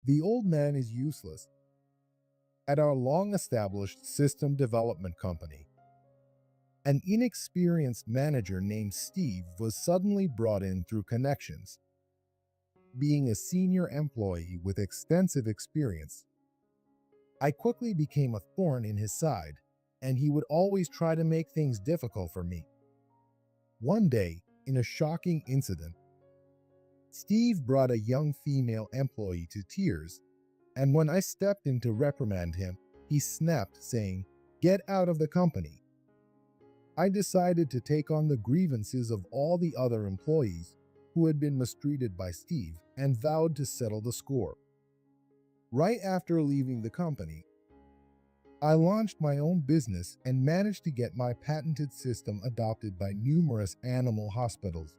The old man is useless. At our long-established system development company, an inexperienced manager named Steve was suddenly brought in through connections. Being a senior employee with extensive experience, I quickly became a thorn in his side, and he would always try to make things difficult for me. One day, in a shocking incident, Steve brought a young female employee to tears, and when I stepped in to reprimand him, he snapped, saying, "Get out of the company." I decided to take on the grievances of all the other employees who had been mistreated by Steve and vowed to settle the score. Right after leaving the company, I launched my own business and managed to get my patented system adopted by numerous animal hospitals.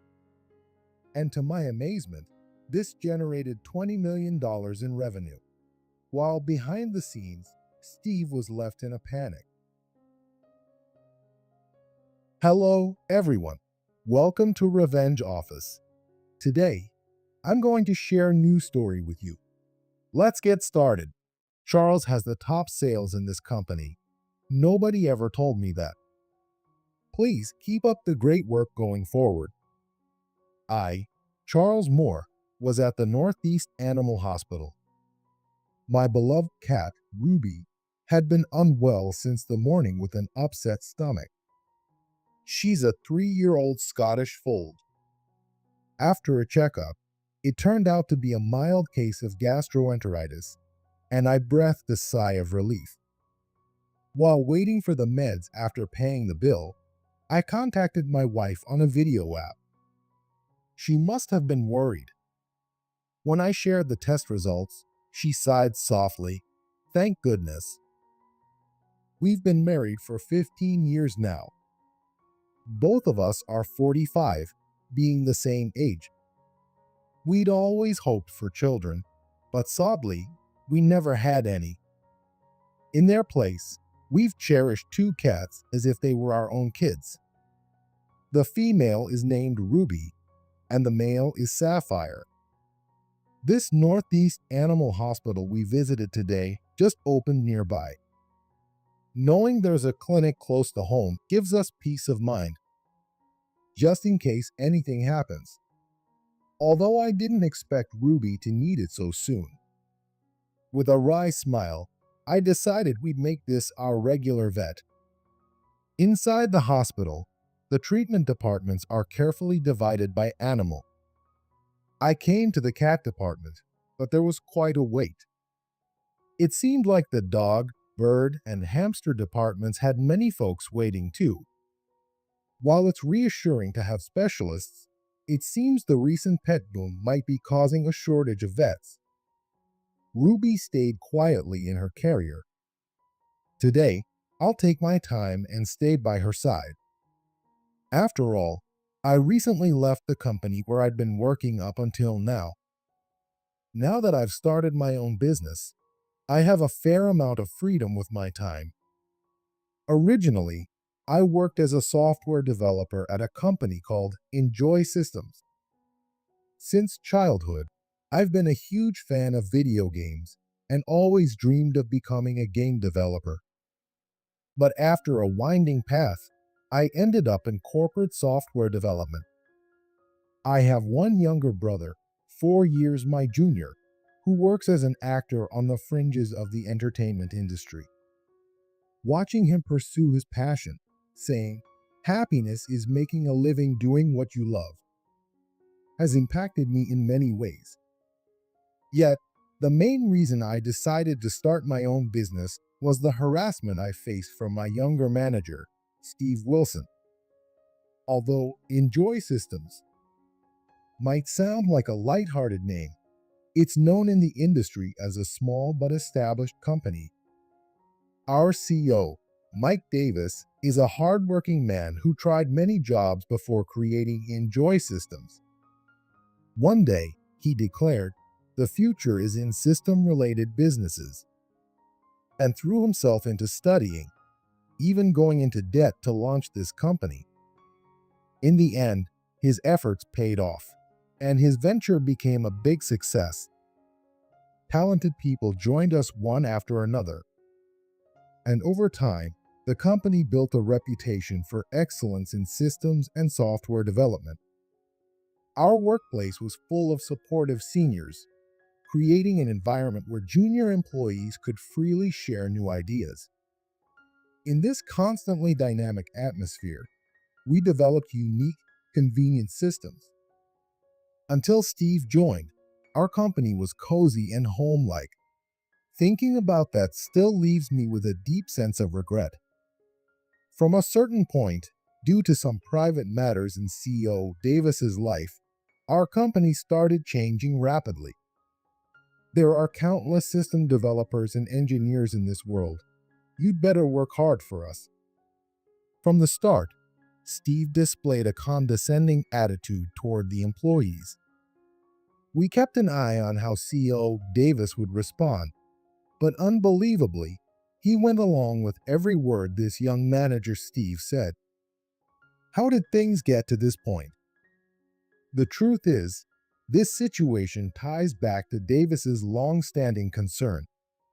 And to my amazement, this generated $20 million in revenue. While behind the scenes, Steve was left in a panic. Hello, everyone. Welcome to Revenge Office. Today, I'm going to share a news story with you. Let's get started. Charles has the top sales in this company. Nobody ever told me that. Please keep up the great work going forward. I, Charles Moore, was at the Northeast Animal Hospital. My beloved cat, Ruby, had been unwell since the morning with an upset stomach. She's a 3-year-old Scottish fold. After a checkup, it turned out to be a mild case of gastroenteritis, and I breathed a sigh of relief. While waiting for the meds after paying the bill, I contacted my wife on a video app. She must have been worried. When I shared the test results, she sighed softly. Thank goodness. We've been married for 15 years now. Both of us are 45, being the same age. We'd always hoped for children, but sadly, we never had any. In their place, we've cherished 2 cats as if they were our own kids. The female is named Ruby, and the male is Sapphire. This Northeast Animal Hospital we visited today just opened nearby. Knowing there's a clinic close to home gives us peace of mind, just in case anything happens. Although I didn't expect Ruby to need it so soon. With a wry smile, I decided we'd make this our regular vet. Inside the hospital, the treatment departments are carefully divided by animal. I came to the cat department, but there was quite a wait. It seemed like the dog, bird, and hamster departments had many folks waiting too. While it's reassuring to have specialists, it seems the recent pet boom might be causing a shortage of vets. Ruby stayed quietly in her carrier. Today, I'll take my time and stay by her side. After all, I recently left the company where I'd been working up until now. Now that I've started my own business, I have a fair amount of freedom with my time. Originally, I worked as a software developer at a company called Enjoy Systems. Since childhood, I've been a huge fan of video games and always dreamed of becoming a game developer. But after a winding path, I ended up in corporate software development. I have one younger brother, 4 years my junior, who works as an actor on the fringes of the entertainment industry. Watching him pursue his passion, saying, "Happiness is making a living doing what you love," has impacted me in many ways. Yet, the main reason I decided to start my own business was the harassment I faced from my younger manager, Steve Wilson. Although Enjoy Systems might sound like a lighthearted name, it's known in the industry as a small but established company. Our CEO, Mike Davis, is a hardworking man who tried many jobs before creating Enjoy Systems. One day, he declared, "The future is in system-related businesses," and threw himself into studying, even going into debt to launch this company. In the end, his efforts paid off, and his venture became a big success. Talented people joined us one after another, and over time, the company built a reputation for excellence in systems and software development. Our workplace was full of supportive seniors, creating an environment where junior employees could freely share new ideas. In this constantly dynamic atmosphere, we developed unique, convenient systems. Until Steve joined, our company was cozy and home-like. Thinking about that still leaves me with a deep sense of regret. From a certain point, due to some private matters in CEO Davis's life, our company started changing rapidly. There are countless system developers and engineers in this world. You'd better work hard for us. From the start, Steve displayed a condescending attitude toward the employees. We kept an eye on how CEO Davis would respond, but unbelievably, he went along with every word this young manager Steve said. How did things get to this point? The truth is, this situation ties back to Davis's long-standing concern,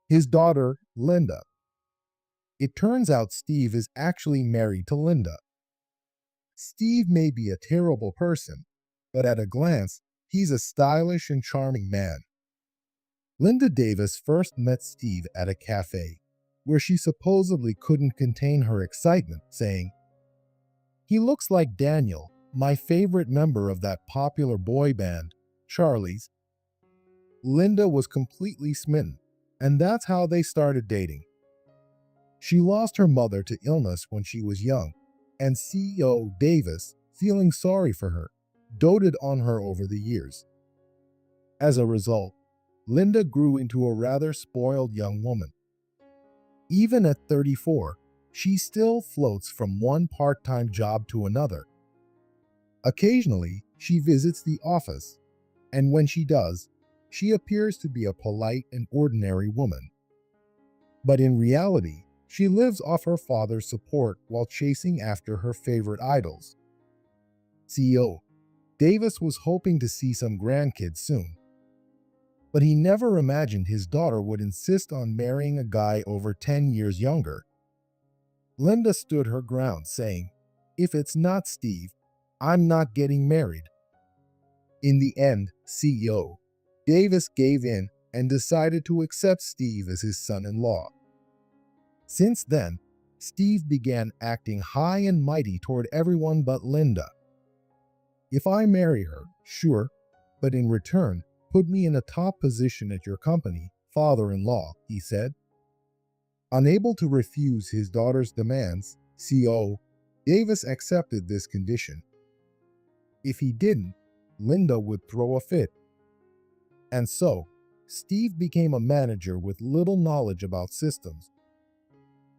his daughter, Linda. It turns out Steve is actually married to Linda. Steve may be a terrible person, but at a glance, he's a stylish and charming man. Linda Davis first met Steve at a cafe, where she supposedly couldn't contain her excitement, saying, "He looks like Daniel, my favorite member of that popular boy band, Charlie's." Linda was completely smitten, and that's how they started dating. She lost her mother to illness when she was young, and CEO Davis, feeling sorry for her, doted on her over the years. As a result, Linda grew into a rather spoiled young woman. Even at 34, she still floats from one part-time job to another. Occasionally, she visits the office, and when she does, she appears to be a polite and ordinary woman. But in reality, she lives off her father's support while chasing after her favorite idols. CEO Davis was hoping to see some grandkids soon, but he never imagined his daughter would insist on marrying a guy over 10 years younger. Linda stood her ground, saying, "If it's not Steve, I'm not getting married." In the end, CEO Davis gave in and decided to accept Steve as his son-in-law. Since then, Steve began acting high and mighty toward everyone but Linda. "If I marry her, sure, but in return, put me in a top position at your company, father-in-law," he said. Unable to refuse his daughter's demands, CEO Davis accepted this condition. If he didn't, Linda would throw a fit. And so, Steve became a manager with little knowledge about systems.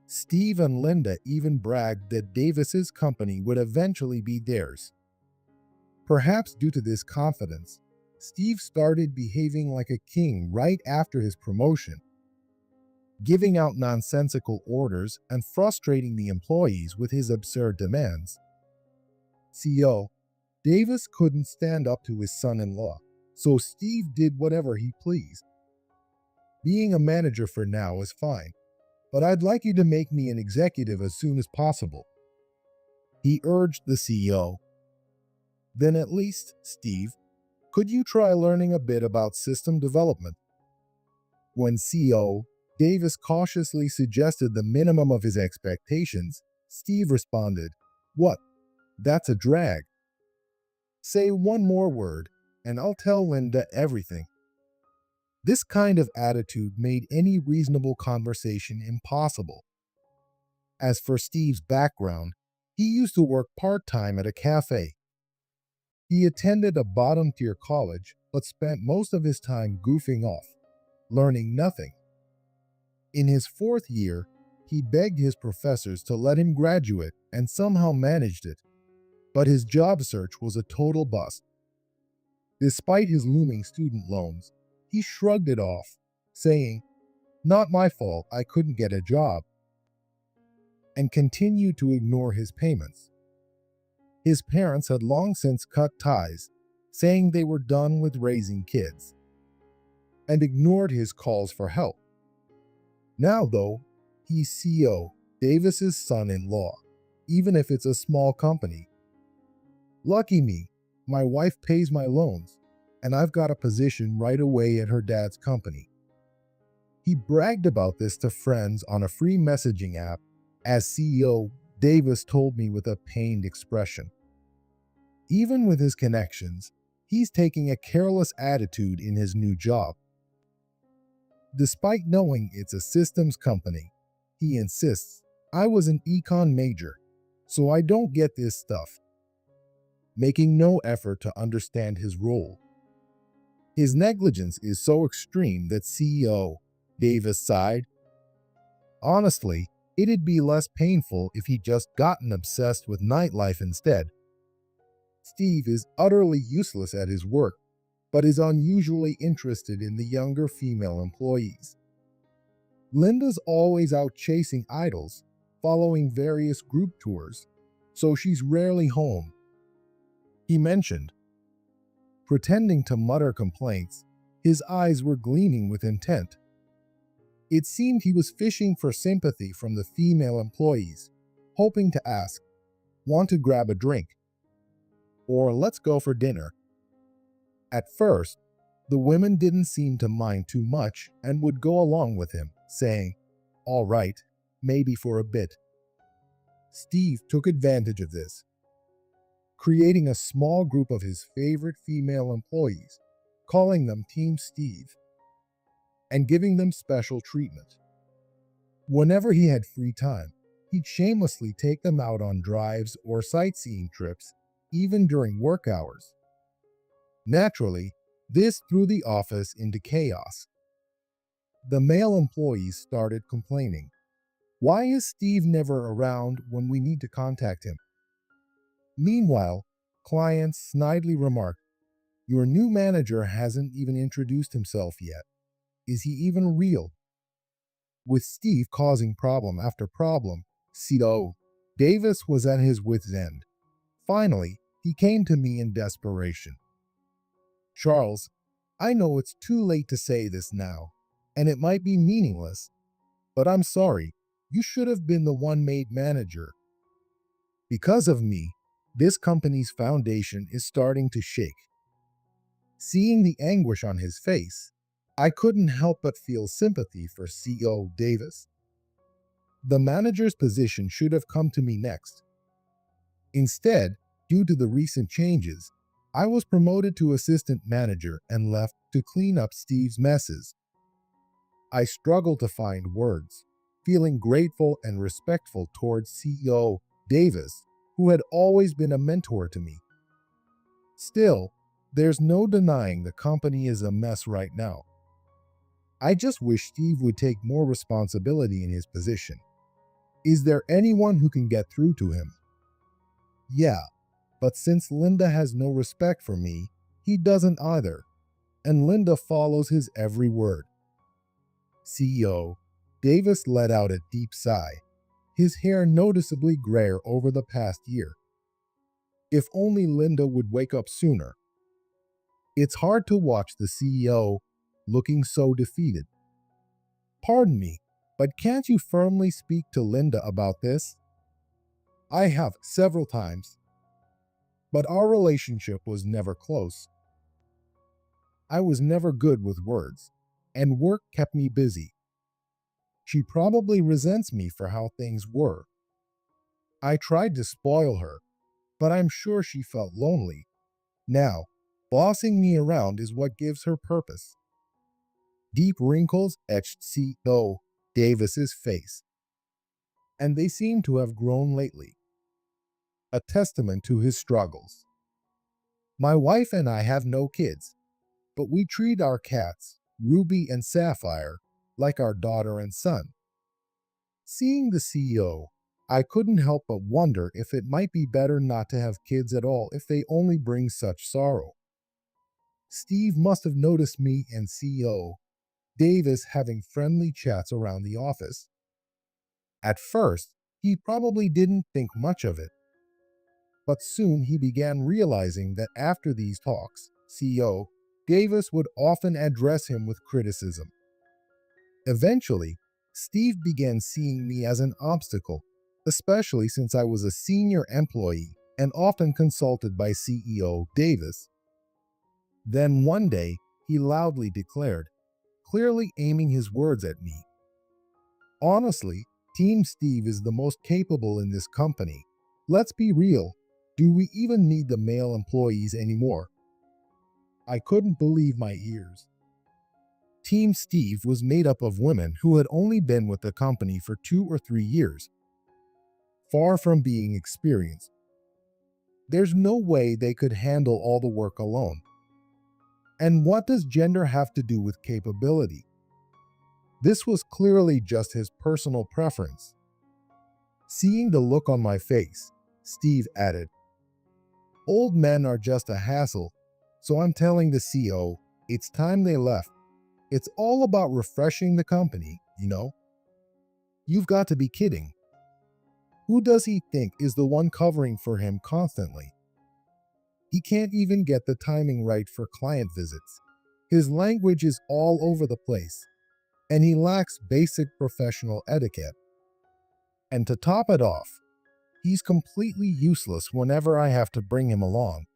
Steve and Linda even bragged that Davis's company would eventually be theirs. Perhaps due to this confidence, Steve started behaving like a king right after his promotion, giving out nonsensical orders and frustrating the employees with his absurd demands. CEO Davis couldn't stand up to his son-in-law, so Steve did whatever he pleased. "Being a manager for now is fine, but I'd like you to make me an executive as soon as possible," he urged the CEO. "Then at least, Steve, could you try learning a bit about system development?" When CEO Davis cautiously suggested the minimum of his expectations, Steve responded, "What? That's a drag. Say one more word, and I'll tell Linda everything." This kind of attitude made any reasonable conversation impossible. As for Steve's background, he used to work part-time at a cafe. He attended a bottom-tier college, but spent most of his time goofing off, learning nothing. In his fourth year, he begged his professors to let him graduate and somehow managed it. But his job search was a total bust. Despite his looming student loans, he shrugged it off, saying, "Not my fault I couldn't get a job," and continued to ignore his payments. His parents had long since cut ties, saying they were done with raising kids. and ignored his calls for help. Now, though, he's CEO, Davis's son-in-law, even if it's a small company. Lucky me, my wife pays my loans, and I've got a position right away at her dad's company. He bragged about this to friends on a free messaging app, as CEO Davis told me with a pained expression. Even with his connections, he's taking a careless attitude in his new job. Despite knowing it's a systems company, he insists I was an econ major, so I don't get this stuff, making no effort to understand his role. His negligence is so extreme that CEO Davis sighed. Honestly, it'd be less painful if he'd just gotten obsessed with nightlife instead. Steve is utterly useless at his work, but is unusually interested in the younger female employees. Linda's always out chasing idols, following various group tours, so she's rarely home. He mentioned. Pretending to mutter complaints, his eyes were gleaming with intent. It seemed he was fishing for sympathy from the female employees, hoping to ask, "Want to grab a drink?" or "Let's go for dinner." At first, the women didn't seem to mind too much and would go along with him, saying, "All right, maybe for a bit." Steve took advantage of this, creating a small group of his favorite female employees, calling them Team Steve, and giving them special treatment. Whenever he had free time, he'd shamelessly take them out on drives or sightseeing trips, even during work hours. Naturally, this threw the office into chaos. The male employees started complaining. Why is Steve never around when we need to contact him? Meanwhile, clients snidely remarked, "Your new manager hasn't even introduced himself yet. Is he even real?" With Steve causing problem after problem, CEO Davis was at his wit's end. Finally, he came to me in desperation. "Charles, I know it's too late to say this now, and it might be meaningless, but I'm sorry, you should have been the one made manager. Because of me, this company's foundation is starting to shake." Seeing the anguish on his face, I couldn't help but feel sympathy for CEO Davis. The manager's position should have come to me next. Instead, due to the recent changes, I was promoted to assistant manager and left to clean up Steve's messes. I struggled to find words, feeling grateful and respectful towards CEO Davis, who had always been a mentor to me. Still, there's no denying the company is a mess right now. I just wish Steve would take more responsibility in his position. Is there anyone who can get through to him? Yeah, but since Linda has no respect for me, he doesn't either, and Linda follows his every word. CEO Davis let out a deep sigh, his hair noticeably grayer over the past year. If only Linda would wake up sooner. It's hard to watch the CEO looking so defeated. Pardon me, but can't you firmly speak to Linda about this? I have several times, but our relationship was never close. I was never good with words, and work kept me busy. She probably resents me for how things were. I tried to spoil her, but I'm sure she felt lonely. Now, bossing me around is what gives her purpose. Deep wrinkles etched CEO Davis's face, and they seem to have grown lately, a testament to his struggles. My wife and I have no kids, but we treat our cats, Ruby and Sapphire, like our daughter and son. Seeing the CEO, I couldn't help but wonder if it might be better not to have kids at all if they only bring such sorrow. Steve must have noticed me and CEO Davis having friendly chats around the office. At first, he probably didn't think much of it, but soon he began realizing that after these talks, CEO Davis would often address him with criticism. Eventually, Steve began seeing me as an obstacle, especially since I was a senior employee and often consulted by CEO Davis. Then one day, he loudly declared, clearly aiming his words at me, "Honestly, Team Steve is the most capable in this company. Let's be real. Do we even need the male employees anymore?" I couldn't believe my ears. Team Steve was made up of women who had only been with the company for 2 or 3 years, far from being experienced. There's no way they could handle all the work alone. And what does gender have to do with capability? This was clearly just his personal preference. Seeing the look on my face, Steve added, "Old men are just a hassle, so I'm telling the CEO it's time they left. It's all about refreshing the company, you know? You've got to be kidding. Who does he think is the one covering for him constantly? He can't even get the timing right for client visits. His language is all over the place, and he lacks basic professional etiquette. And to top it off, he's completely useless whenever I have to bring him along.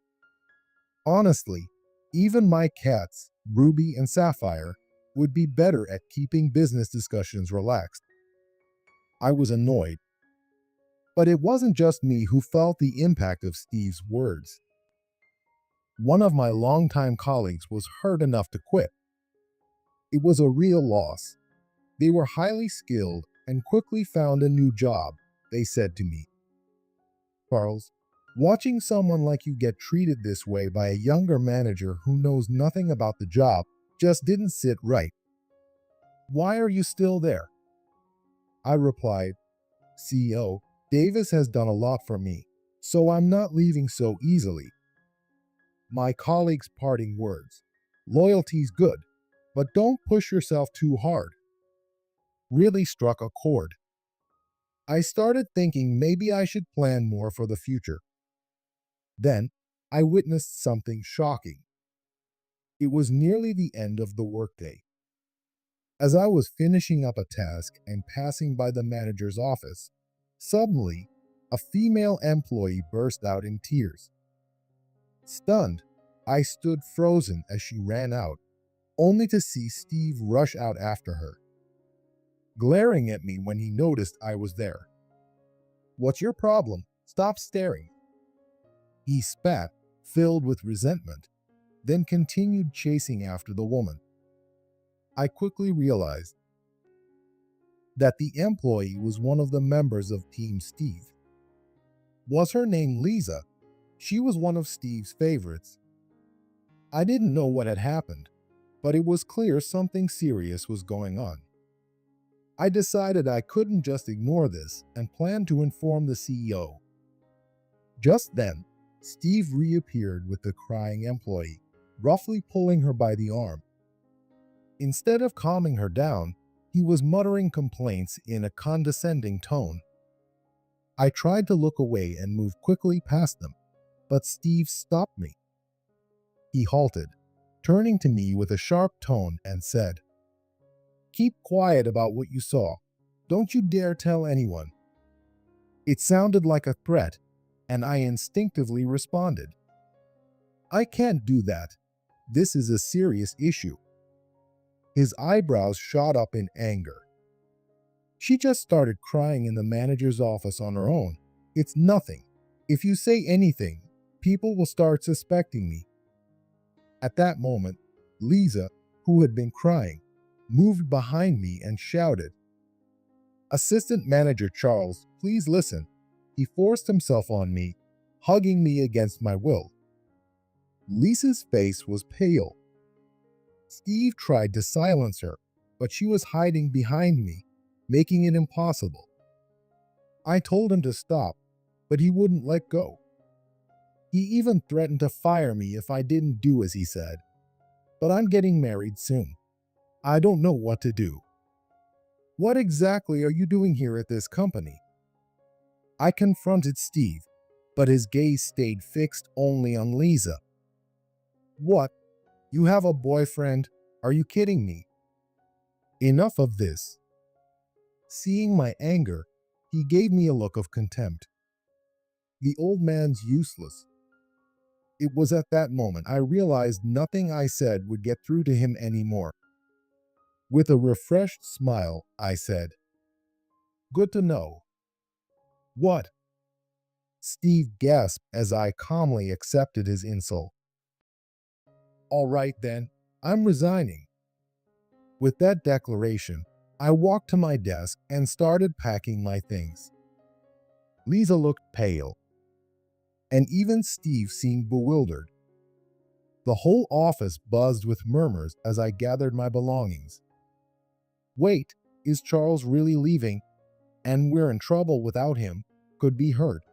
Honestly, even my cats, Ruby and Sapphire, would be better at keeping business discussions relaxed." I was annoyed. But it wasn't just me who felt the impact of Steve's words. One of my longtime colleagues was hurt enough to quit. It was a real loss. They were highly skilled and quickly found a new job, they said to me. "Charles, watching someone like you get treated this way by a younger manager who knows nothing about the job just didn't sit right. Why are you still there?" I replied, "CEO, Davis has done a lot for me, so I'm not leaving so easily." My colleague's parting words, "Loyalty's good, but don't push yourself too hard," really struck a chord. I started thinking maybe I should plan more for the future. Then, I witnessed something shocking. It was nearly the end of the workday. As I was finishing up a task and passing by the manager's office, suddenly, a female employee burst out in tears. Stunned, I stood frozen as she ran out, only to see Steve rush out after her, glaring at me when he noticed I was there. "What's your problem? Stop staring." He spat, filled with resentment, then continued chasing after the woman. I quickly realized that the employee was one of the members of Team Steve. Was her name Lisa? She was one of Steve's favorites. I didn't know what had happened, but it was clear something serious was going on. I decided I couldn't just ignore this and planned to inform the CEO. Just then, Steve reappeared with the crying employee, roughly pulling her by the arm. Instead of calming her down, he was muttering complaints in a condescending tone. I tried to look away and move quickly past them, but Steve stopped me. He halted, turning to me with a sharp tone and said, "Keep quiet about what you saw. Don't you dare tell anyone." It sounded like a threat, and I instinctively responded, "I can't do that. This is a serious issue." His eyebrows shot up in anger. "She just started crying in the manager's office on her own. It's nothing. If you say anything, people will start suspecting me." At that moment, Lisa, who had been crying, moved behind me and shouted, "Assistant Manager Charles, please listen." He forced himself on me, hugging me against my will. Lisa's face was pale. Steve tried to silence her, but she was hiding behind me, making it impossible. I told him to stop, but he wouldn't let go. He even threatened to fire me if I didn't do as he said. But I'm getting married soon. I don't know what to do. What exactly are you doing here at this company? I confronted Steve, but his gaze stayed fixed only on Lisa. What? You have a boyfriend? Are you kidding me? Enough of this. Seeing my anger, he gave me a look of contempt. The old man's useless. It was at that moment I realized nothing I said would get through to him anymore. With a refreshed smile, I said, "Good to know." "What?" Steve gasped as I calmly accepted his insult. "All right then, I'm resigning." With that declaration, I walked to my desk and started packing my things. Lisa looked pale, and even Steve seemed bewildered. The whole office buzzed with murmurs as I gathered my belongings. "Wait, is Charles really leaving? And we're in trouble without him," could be heard.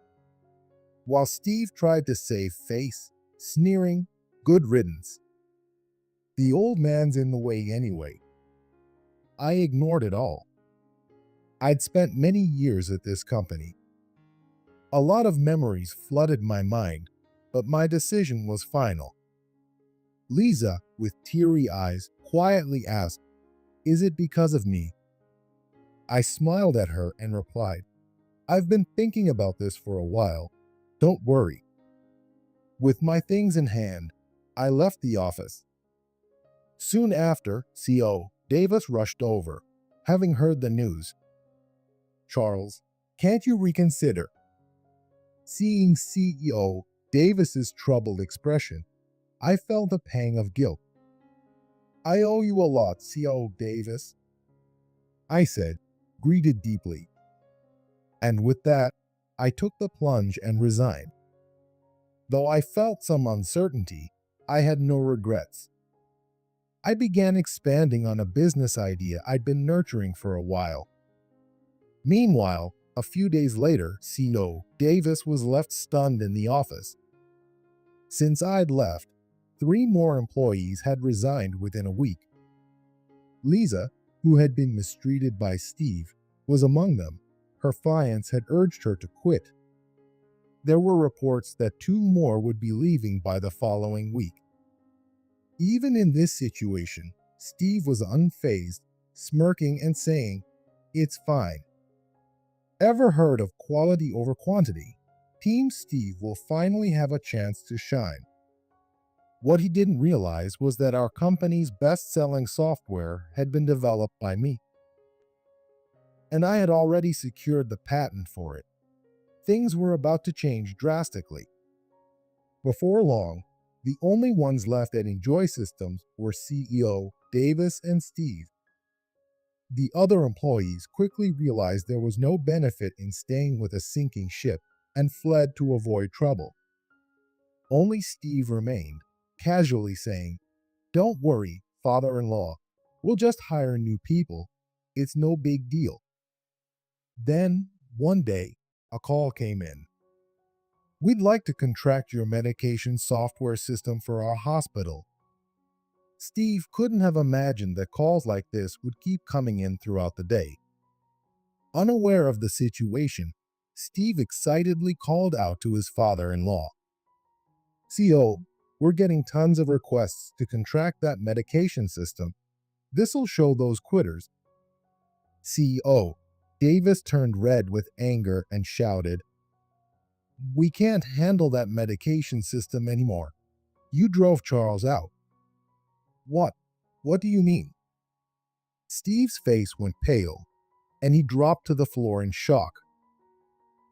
While Steve tried to save face, sneering, "Good riddance. The old man's in the way anyway." I ignored it all. I'd spent many years at this company. A lot of memories flooded my mind, but my decision was final. Lisa, with teary eyes, quietly asked, "Is it because of me?" I smiled at her and replied, "I've been thinking about this for a while. Don't worry." With my things in hand, I left the office. Soon after, CO Davis rushed over, having heard the news. "Charles, can't you reconsider?" Seeing CEO Davis's troubled expression, I felt a pang of guilt. "I owe you a lot, CO Davis," I said, greeted deeply. And with that, I took the plunge and resigned. Though I felt some uncertainty, I had no regrets. I began expanding on a business idea I'd been nurturing for a while. Meanwhile, a few days later, CEO Davis was left stunned in the office. Since I'd left, 3 more employees had resigned within a week. Lisa, who had been mistreated by Steve, was among them. Her clients had urged her to quit. There were reports that 2 more would be leaving by the following week. Even in this situation, Steve was unfazed, smirking and saying, "It's fine." Ever heard of quality over quantity? Team Steve will finally have a chance to shine. What he didn't realize was that our company's best-selling software had been developed by me, and I had already secured the patent for it. Things were about to change drastically. Before long, the only ones left at Enjoy Systems were CEO Davis and Steve. The other employees quickly realized there was no benefit in staying with a sinking ship and fled to avoid trouble. Only Steve remained, casually saying, "Don't worry, father-in-law. We'll just hire new people. It's no big deal." Then, one day, a call came in. "We'd like to contract your medication software system for our hospital." Steve couldn't have imagined that calls like this would keep coming in throughout the day. Unaware of the situation, Steve excitedly called out to his father-in-law, "CO, we're getting tons of requests to contract that medication system. This'll show those quitters." CEO Davis turned red with anger and shouted, "We can't handle that medication system anymore. You drove Charles out." "What? What do you mean?" Steve's face went pale, and he dropped to the floor in shock.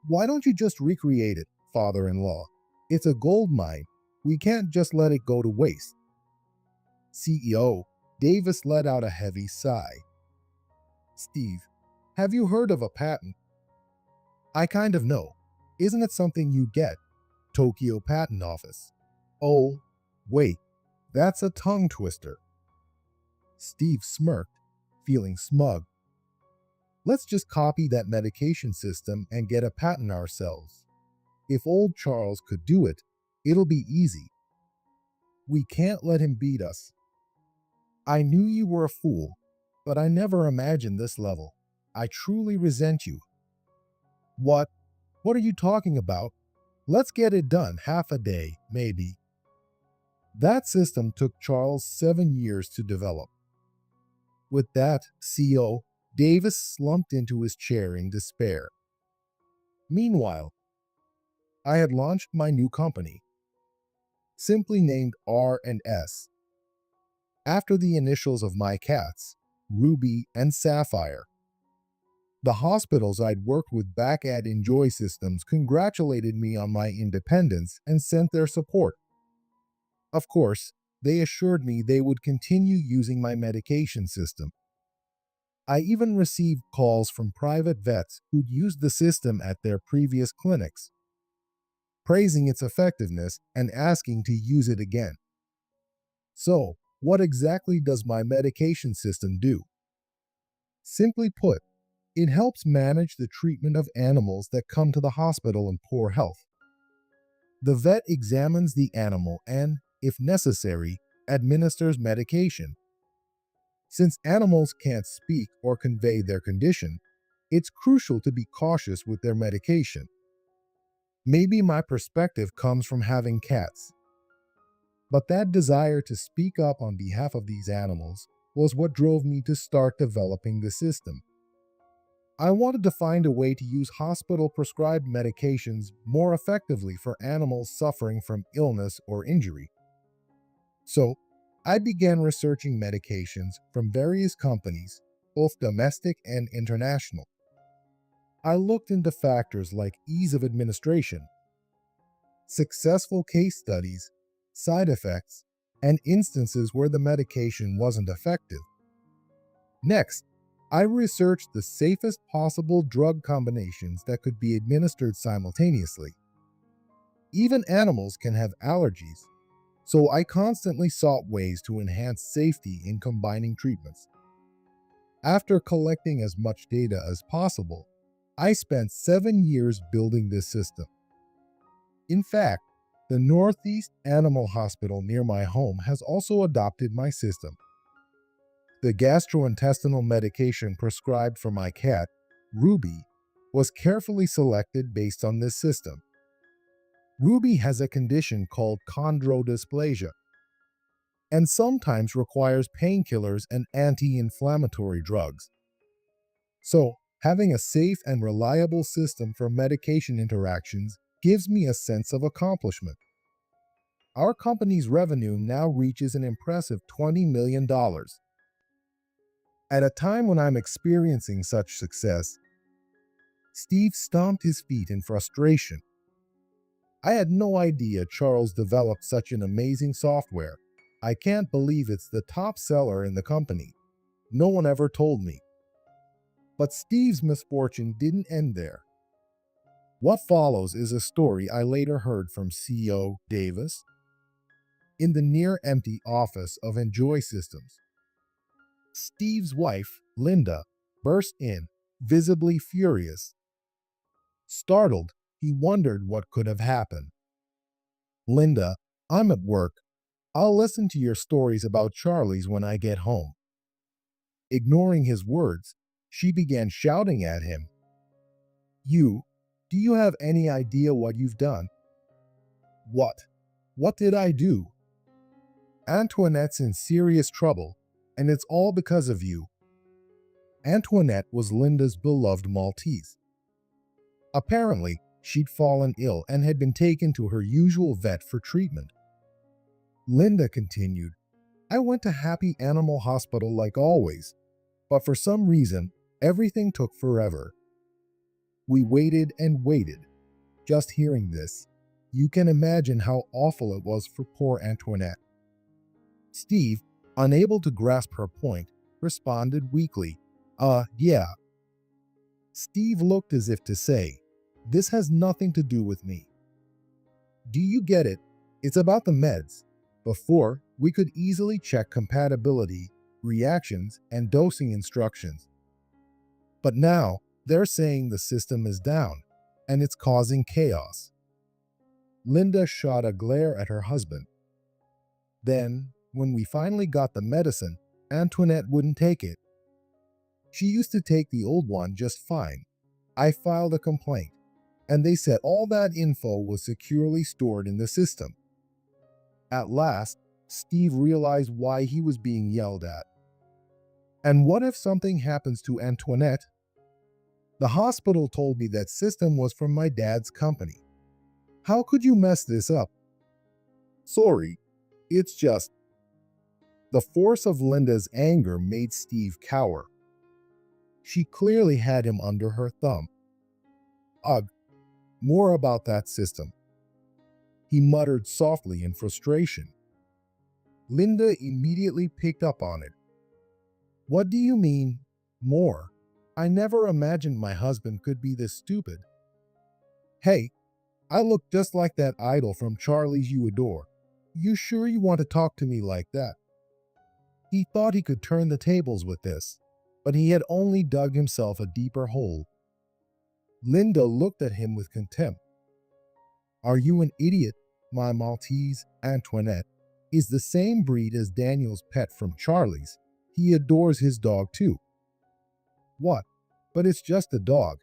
"Why don't you just recreate it, father-in-law? It's a gold mine. We can't just let it go to waste." CEO Davis let out a heavy sigh. "Steve, have you heard of a patent?" "I kind of know. Isn't it something you get? Tokyo Patent Office." "Oh, wait, that's a tongue twister." Steve smirked, feeling smug. "Let's just copy that medication system and get a patent ourselves. If old Charles could do it, it'll be easy. We can't let him beat us." "I knew you were a fool, but I never imagined this level. I truly resent you." "What? What are you talking about? Let's get it done half a day, maybe." That system took Charles 7 years to develop. With that, CEO Davis slumped into his chair in despair. Meanwhile, I had launched my new company, simply named R and S, after the initials of my cats, Ruby and Sapphire. The hospitals I'd worked with back at Enjoy Systems congratulated me on my independence and sent their support. Of course, they assured me they would continue using my medication system. I even received calls from private vets who'd used the system at their previous clinics, praising its effectiveness and asking to use it again. So, what exactly does my medication system do? Simply put, it helps manage the treatment of animals that come to the hospital in poor health. The vet examines the animal and, if necessary, administers medication. Since animals can't speak or convey their condition, it's crucial to be cautious with their medication. Maybe my perspective comes from having cats, but that desire to speak up on behalf of these animals was what drove me to start developing the system. I wanted to find a way to use hospital-prescribed medications more effectively for animals suffering from illness or injury. So, I began researching medications from various companies, both domestic and international. I looked into factors like ease of administration, successful case studies, side effects, and instances where the medication wasn't effective. Next, I researched the safest possible drug combinations that could be administered simultaneously. Even animals can have allergies, so I constantly sought ways to enhance safety in combining treatments. After collecting as much data as possible, I spent 7 years building this system. In fact, the Northeast Animal Hospital near my home has also adopted my system. The gastrointestinal medication prescribed for my cat, Ruby, was carefully selected based on this system. Ruby has a condition called chondrodysplasia and sometimes requires painkillers and anti-inflammatory drugs. So, having a safe and reliable system for medication interactions gives me a sense of accomplishment. Our company's revenue now reaches an impressive $20 million. At a time when I'm experiencing such success, Steve stomped his feet in frustration. I had no idea Charles developed such an amazing software. I can't believe it's the top seller in the company. No one ever told me. But Steve's misfortune didn't end there. What follows is a story I later heard from CEO Davis in the near-empty office of Enjoy Systems. Steve's wife, Linda, burst in, visibly furious. Startled, he wondered what could have happened. "Linda, I'm at work. I'll listen to your stories about Charlie's when I get home." Ignoring his words, she began shouting at him. Do you have any idea what you've done?" "What? What did I do?" "Antoinette's in serious trouble, and it's all because of you." Antoinette was Linda's beloved Maltese. Apparently, she'd fallen ill and had been taken to her usual vet for treatment. Linda continued, "I went to Happy Animal Hospital like always, but for some reason, everything took forever. We waited and waited." Just hearing this, you can imagine how awful it was for poor Antoinette. Steve, unable to grasp her point, responded weakly, Yeah." Steve looked as if to say, "This has nothing to do with me. Do you get it? It's about the meds. Before, we could easily check compatibility, reactions, and dosing instructions. But now, they're saying the system is down, and it's causing chaos." Linda shot a glare at her husband. "Then, when we finally got the medicine, Antoinette wouldn't take it. She used to take the old one just fine. I filed a complaint, and they said all that info was securely stored in the system. At last, Steve realized why he was being yelled at. And what if something happens to Antoinette? The hospital told me that system was from my dad's company. How could you mess this up? Sorry, it's just. The force of Linda's anger made Steve cower. She clearly had him under her thumb. Ugh, more about that system. He muttered softly in frustration. Linda immediately picked up on it. What do you mean, more? I never imagined my husband could be this stupid. Hey, I look just like that idol from Charlie's you adore. You sure you want to talk to me like that? He thought he could turn the tables with this, but he had only dug himself a deeper hole. Linda looked at him with contempt. Are you an idiot? My Maltese, Antoinette, is the same breed as Daniel's pet from Charlie's. He adores his dog too. What? But it's just a dog.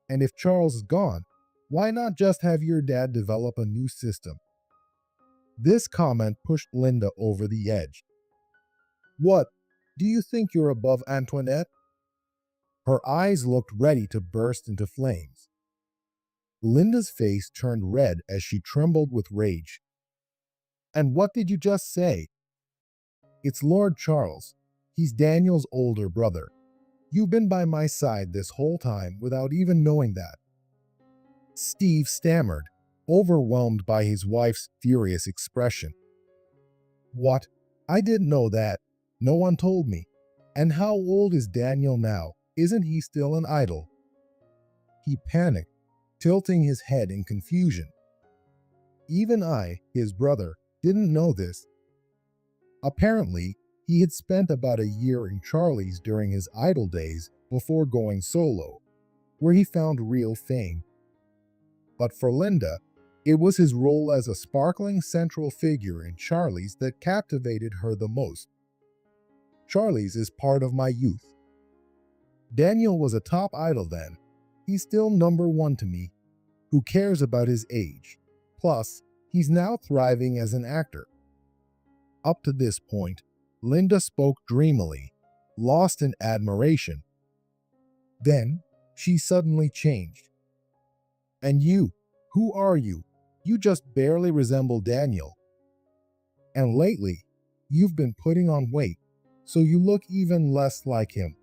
And if Charles is gone, why not just have your dad develop a new system? This comment pushed Linda over the edge. What? Do you think you're above Antoinette? Her eyes looked ready to burst into flames. Linda's face turned red as she trembled with rage. And what did you just say? It's Lord Charles. He's Daniel's older brother. You've been by my side this whole time without even knowing that. Steve stammered, overwhelmed by his wife's furious expression. What? I didn't know that. No one told me. And how old is Daniel now? Isn't he still an idol? He panicked, tilting his head in confusion. Even I, his brother, didn't know this. Apparently, he had spent about a year in Charlie's during his idol days before going solo, where he found real fame. But for Linda, it was his role as a sparkling central figure in Charlie's that captivated her the most. Charlie's is part of my youth. Daniel was a top idol then. He's still number one to me. Who cares about his age? Plus, he's now thriving as an actor. Up to this point, Linda spoke dreamily, lost in admiration. Then, she suddenly changed. And you, who are you? You just barely resemble Daniel. And lately, you've been putting on weight, so you look even less like him.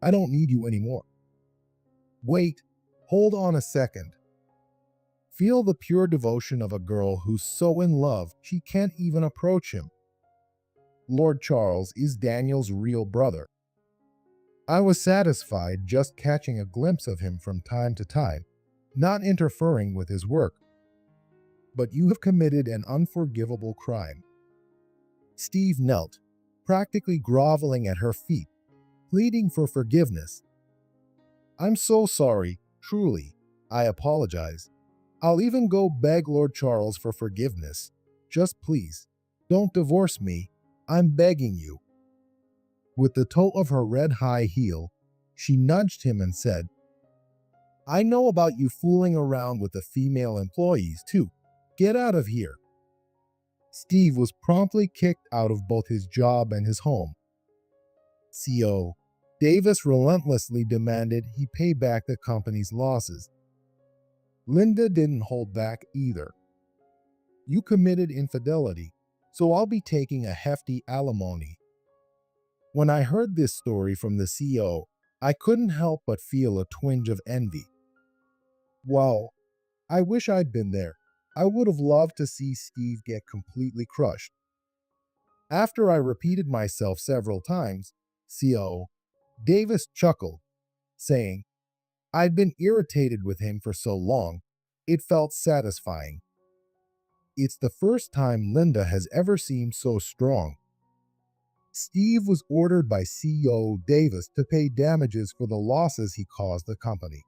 I don't need you anymore. Wait, hold on a second. Feel the pure devotion of a girl who's so in love she can't even approach him. Lord Charles is Daniel's real brother. I was satisfied just catching a glimpse of him from time to time, not interfering with his work. But you have committed an unforgivable crime. Steve knelt, practically groveling at her feet, pleading for forgiveness. I'm so sorry, truly. I apologize. I'll even go beg Lord Charles for forgiveness. Just please, don't divorce me. I'm begging you. With the toe of her red high heel, she nudged him and said, I know about you fooling around with the female employees too. Get out of here. Steve was promptly kicked out of both his job and his home. CO. Davis relentlessly demanded he pay back the company's losses. Linda didn't hold back either. You committed infidelity, so I'll be taking a hefty alimony. When I heard this story from the CO, I couldn't help but feel a twinge of envy. Wow, I wish I'd been there. I would have loved to see Steve get completely crushed. After I repeated myself several times, CO. Davis chuckled, saying, I'd been irritated with him for so long, it felt satisfying. It's the first time Linda has ever seemed so strong. Steve was ordered by CO. Davis to pay damages for the losses he caused the company.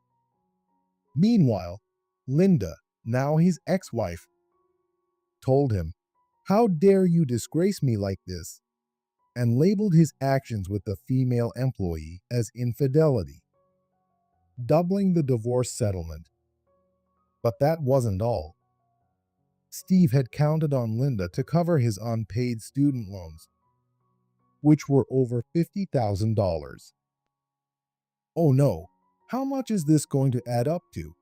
Meanwhile, Linda, now his ex-wife, told him, How dare you disgrace me like this? And labeled his actions with the female employee as infidelity, doubling the divorce settlement. But that wasn't all. Steve had counted on Linda to cover his unpaid student loans, which were over $50,000. Oh no, how much is this going to add up to?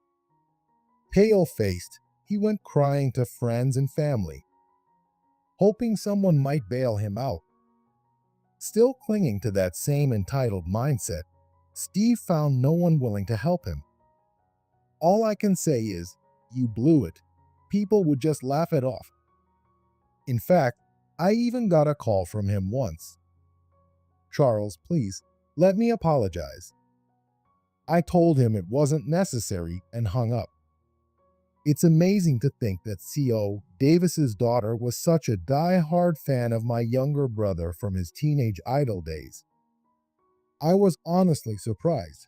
Pale-faced, he went crying to friends and family, hoping someone might bail him out. Still clinging to that same entitled mindset, Steve found no one willing to help him. All I can say is, you blew it. People would just laugh it off. In fact, I even got a call from him once. Charles, please, let me apologize. I told him it wasn't necessary and hung up. It's amazing to think that C.O. Davis's daughter was such a die-hard fan of my younger brother from his teenage idol days. I was honestly surprised.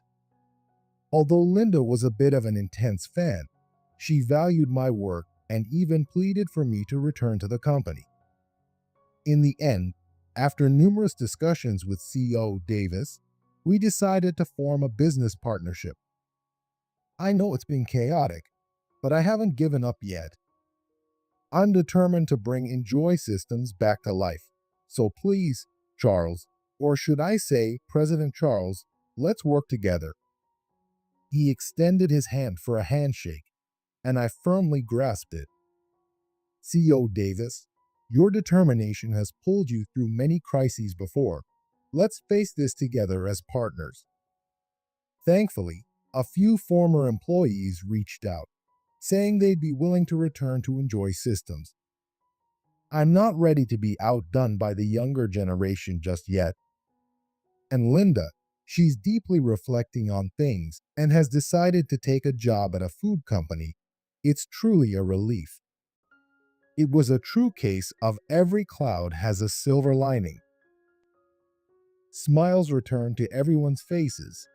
Although Linda was a bit of an intense fan, she valued my work and even pleaded for me to return to the company. In the end, after numerous discussions with C.O. Davis, we decided to form a business partnership. I know it's been chaotic, but I haven't given up yet. I'm determined to bring Enjoy Systems back to life. So please, Charles, or should I say President Charles, let's work together. He extended his hand for a handshake, and I firmly grasped it. C.O. Davis, your determination has pulled you through many crises before. Let's face this together as partners. Thankfully, a few former employees reached out, saying they'd be willing to return to Enjoy Systems. I'm not ready to be outdone by the younger generation just yet. And Linda, she's deeply reflecting on things and has decided to take a job at a food company. It's truly a relief. It was a true case of every cloud has a silver lining. Smiles returned to everyone's faces,